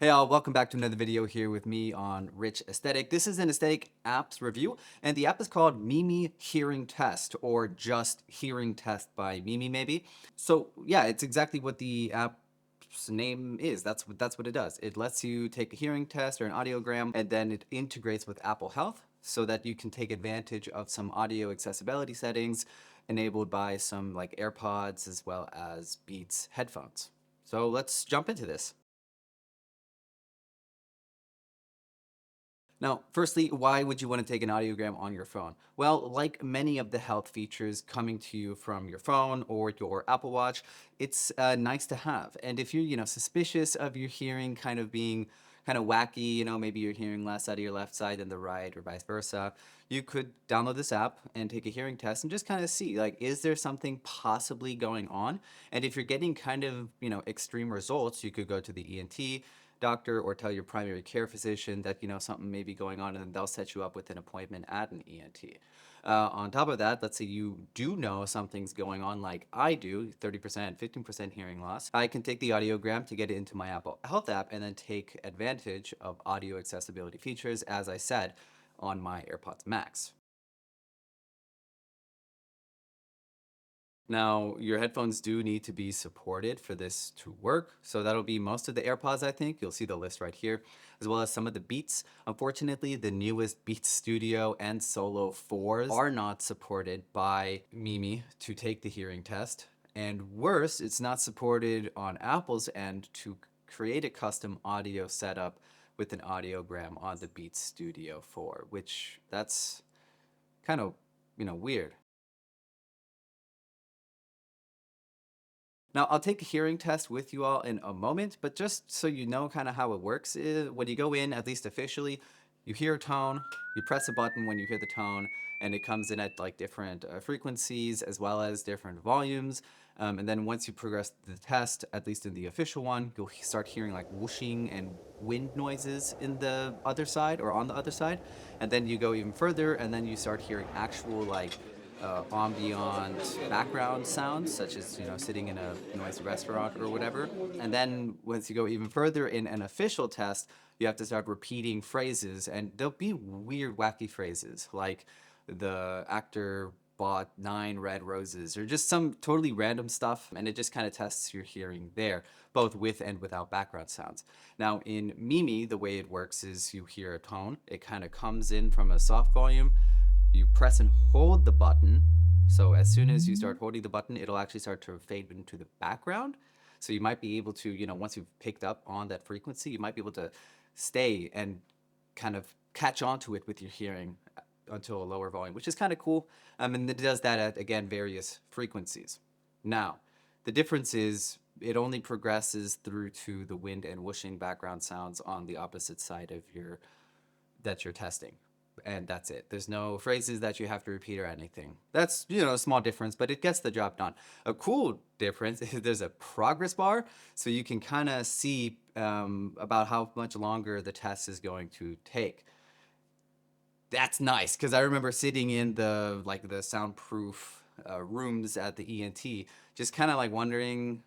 Hey all, welcome back to another video here with me on Rich Aesthetic. This is an aesthetic apps review, and the app is called Mimi Hearing Test, or just Hearing Test by Mimi maybe. So yeah, it's exactly what the app's name is. That's what it does. It lets you take a hearing test or an audiogram, and then it integrates with Apple Health so that you can take advantage of some audio accessibility settings enabled by some like AirPods as well as Beats headphones. So let's jump into this. Now, firstly, why would you want to take an audiogram on your phone? Well, like many of the health features coming to you from your phone or your Apple Watch, it's nice to have. And if you're, suspicious of your hearing kind of being kind of wacky, maybe you're hearing less out of your left side than the right or vice versa, you could download this app and take a hearing test and just kind of see, like, is there something possibly going on? And if you're getting kind of, extreme results, you could go to the ENT doctor or tell your primary care physician that something may be going on, and then they'll set you up with an appointment at an ENT. On top of that, let's say you do know something's going on like I do, 30%, 15% hearing loss. I can take the audiogram to get it into my Apple Health app and then take advantage of audio accessibility features, as I said, on my AirPods Max. Now, your headphones do need to be supported for this to work. So that'll be most of the AirPods, I think. You'll see the list right here, as well as some of the Beats. Unfortunately, the newest Beats Studio and Solo 4s are not supported by Mimi to take the hearing test. And worse, it's not supported on Apple's end to create a custom audio setup with an audiogram on the Beats Studio 4, which that's kind of, weird. Now, I'll take a hearing test with you all in a moment, but just so you know kind of how it works is when you go in, at least officially, you hear a tone, you press a button when you hear the tone, and it comes in at like different frequencies as well as different volumes. And then once you progress the test, at least in the official one, you'll start hearing like whooshing and wind noises in the other side or on the other side. And then you go even further, and then you start hearing actual like ambient background sounds, such as sitting in a noisy restaurant or whatever. And then once you go even further in an official test, you have to start repeating phrases, and there'll be weird, wacky phrases like the actor bought 9 red roses, or just some totally random stuff, and it just kind of tests your hearing there, both with and without background sounds. Now, in Mimi, the way it works is you hear a tone, it kind of comes in from a soft volume, you press and hold the button. So as soon as you start holding the button, it'll actually start to fade into the background. So you might be able to, once you've picked up on that frequency, you might be able to stay and kind of catch onto it with your hearing until a lower volume, which is kind of cool. And it does that at, again, various frequencies. Now, the difference is it only progresses through to the wind and whooshing background sounds on the opposite side of your that you're testing, and that's it. There's no phrases that you have to repeat or anything. That's, a small difference, but it gets the job done. A cool difference is there's a progress bar, so you can kind of see about how much longer the test is going to take. That's nice, because I remember sitting in the soundproof rooms at the ENT, just kind of like wondering,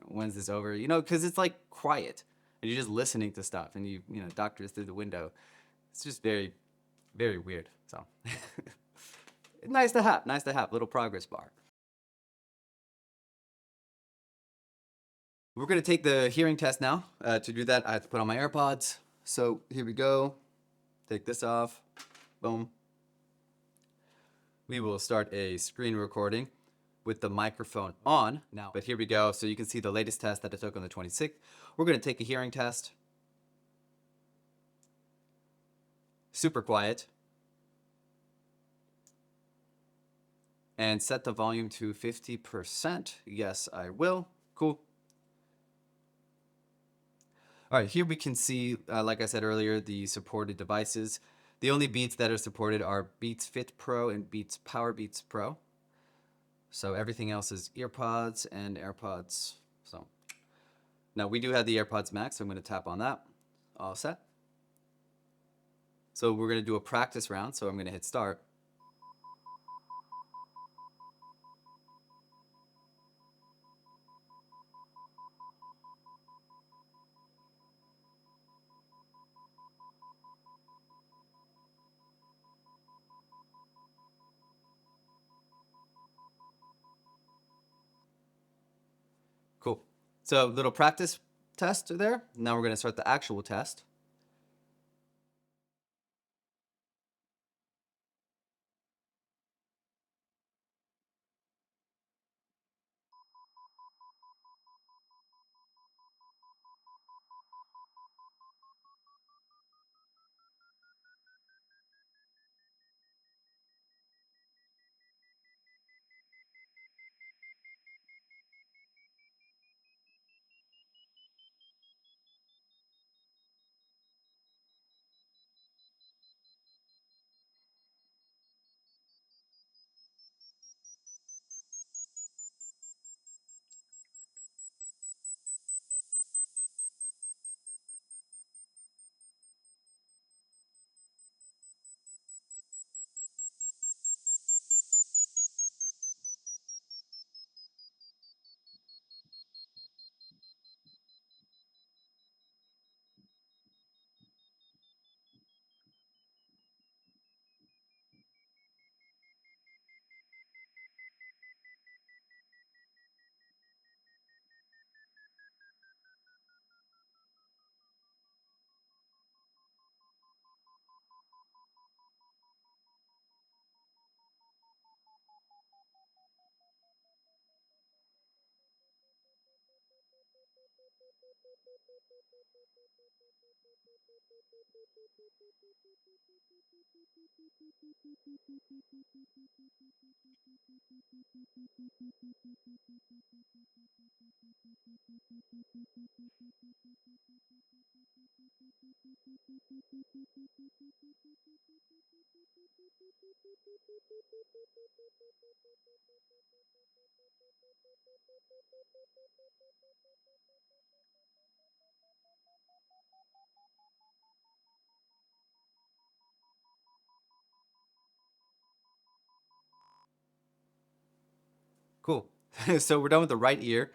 when's this over? Because it's like quiet, and you're just listening to stuff, and doctors through the window. It's just very, very weird. So nice to have. Nice to have. Little progress bar. We're gonna take the hearing test now. To do that, I have to put on my AirPods. So here we go. Take this off. Boom. We will start a screen recording with the microphone on now. But here we go. So you can see the latest test that I took on the 26th. We're gonna take a hearing test. Super quiet. And set the volume to 50%. Yes, I will. Cool. All right, here we can see, like I said earlier, the supported devices. The only Beats that are supported are Beats Fit Pro and Beats Power Beats Pro. So everything else is EarPods and AirPods. So now we do have the AirPods Max, so I'm going to tap on that. All set. So we're going to do a practice round, so I'm going to hit start. So little practice test there. Now we're going to start the actual test. Cool. So we're done with the right ear.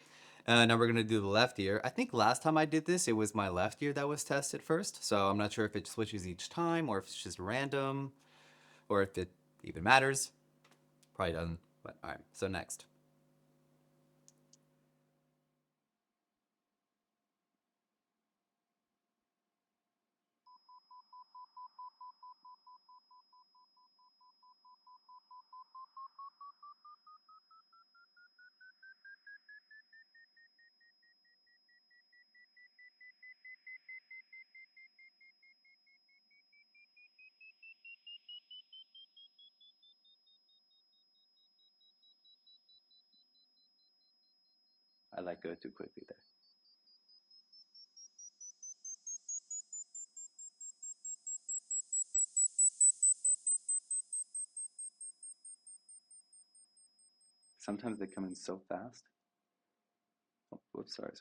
Now we're going to do the left ear. I think last time I did this, it was my left ear that was tested first. So I'm not sure if it switches each time or if it's just random or if it even matters. Probably doesn't. But all right. So next. I like go too quickly there. Sometimes they come in so fast. Oh, whoops, sorry.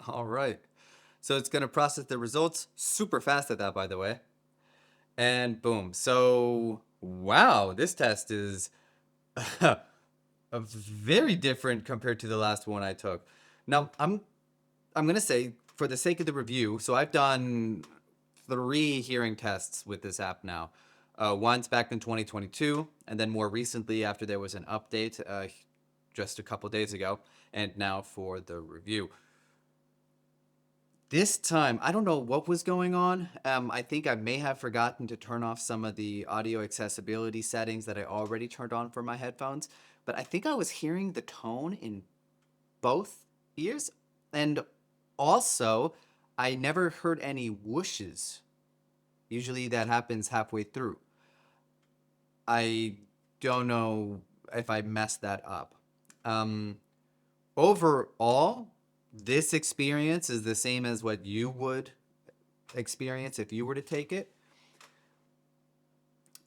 All right. So it's going to process the results super fast at that, by the way. And boom. So, wow, this test is very different compared to the last one I took. Now, I'm going to say for the sake of the review, so I've done 3 hearing tests with this app now. Once back in 2022, and then more recently after there was an update just a couple days ago, and now for the review. This time, I don't know what was going on. I think I may have forgotten to turn off some of the audio accessibility settings that I already turned on for my headphones, but I think I was hearing the tone in both ears, and also I never heard any whooshes. Usually that happens halfway through. I don't know if I messed that up. Um, Overall, this experience is the same as what you would experience if you were to take it.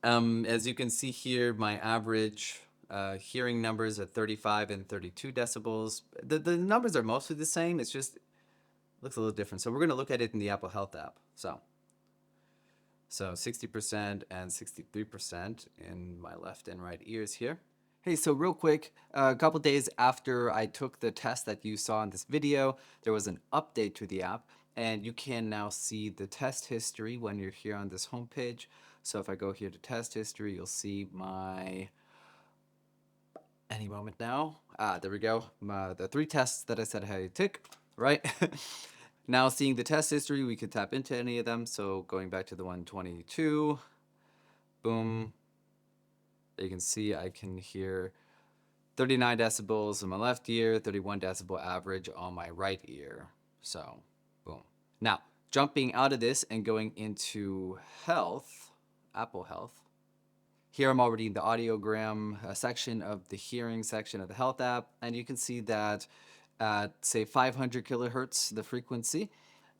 As you can see here, my average hearing numbers are 35 and 32 decibels. The numbers are mostly the same. It's just looks a little different. So we're going to look at it in the Apple Health app. So 60% and 63% in my left and right ears here. Hey, so real quick, a couple days after I took the test that you saw in this video, there was an update to the app, and you can now see the test history when you're here on this homepage. So if I go here to test history, you'll see my, any moment now. There we go. The 3 tests that I said I had to tick, right? Now seeing the test history, we could tap into any of them. So going back to the 122, boom. You can see I can hear 39 decibels in my left ear, 31 decibel average on my right ear. So, boom. Now, jumping out of this and going into health, Apple Health. Here I'm already in the audiogram section of the hearing section of the health app, and you can see that at, say, 500 kilohertz, the frequency,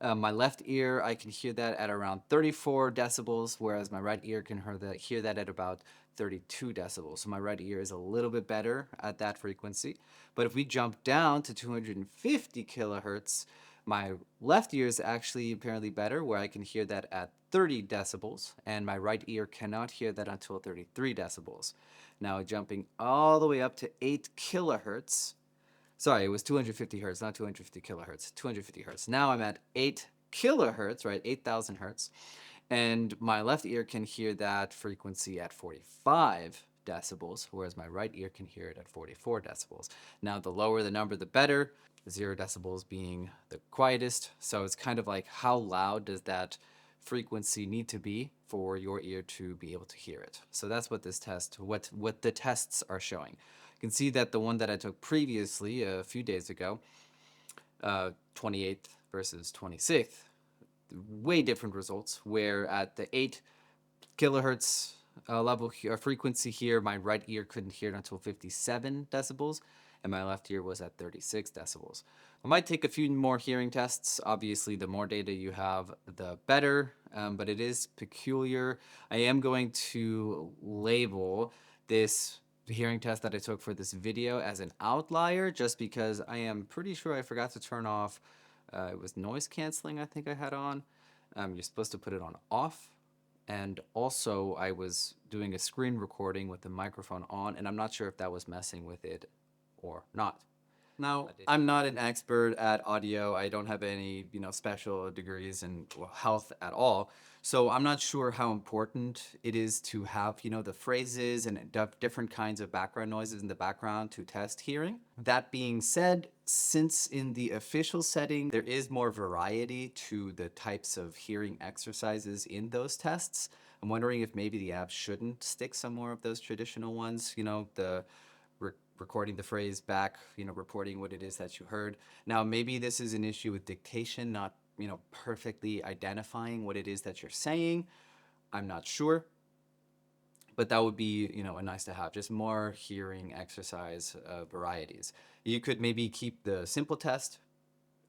my left ear, I can hear that at around 34 decibels, whereas my right ear can hear that at about 32 decibels. So my right ear is a little bit better at that frequency. But if we jump down to 250 kilohertz, my left ear is actually apparently better, where I can hear that at 30 decibels, and my right ear cannot hear that until 33 decibels. Now jumping all the way up to 8 kilohertz, sorry, it was 250 hertz, not 250 kilohertz, 250 hertz. Now I'm at 8 kilohertz, right, 8,000 hertz, and my left ear can hear that frequency at 45 decibels, whereas my right ear can hear it at 44 decibels. Now, the lower the number, the better, 0 decibels being the quietest. So it's kind of like, how loud does that frequency need to be for your ear to be able to hear it? So that's what this test, what the tests are showing. You can see that the one that I took previously a few days ago, 28th versus 26th, way different results, where at the 8 kilohertz level frequency here, my right ear couldn't hear it until 57 decibels, and my left ear was at 36 decibels. I might take a few more hearing tests. Obviously, the more data you have, the better, but it is peculiar. I am going to label this hearing test that I took for this video as an outlier, just because I am pretty sure I forgot to turn off, it was noise canceling I think I had on. You're supposed to put it on off. And also I was doing a screen recording with the microphone on, and I'm not sure if that was messing with it or not. Now, I'm not an expert at audio. I don't have any, special degrees in health at all. So I'm not sure how important it is to have, the phrases and different kinds of background noises in the background to test hearing. That being said, since in the official setting, there is more variety to the types of hearing exercises in those tests, I'm wondering if maybe the app shouldn't stick some more of those traditional ones, the recording the phrase back, reporting what it is that you heard. Now, maybe this is an issue with dictation, not, perfectly identifying what it is that you're saying. I'm not sure. But that would be, a nice to have, just more hearing exercise varieties. You could maybe keep the simple test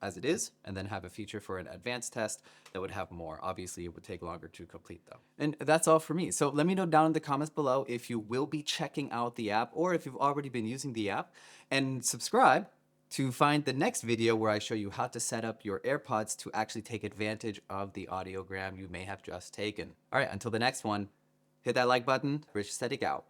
as it is, and then have a feature for an advanced test that would have more. Obviously, it would take longer to complete though. And that's all for me. So let me know down in the comments below if you will be checking out the app, or if you've already been using the app, and subscribe to find the next video where I show you how to set up your AirPods to actually take advantage of the audiogram you may have just taken. All right, until the next one, hit that like button. Rich Static out.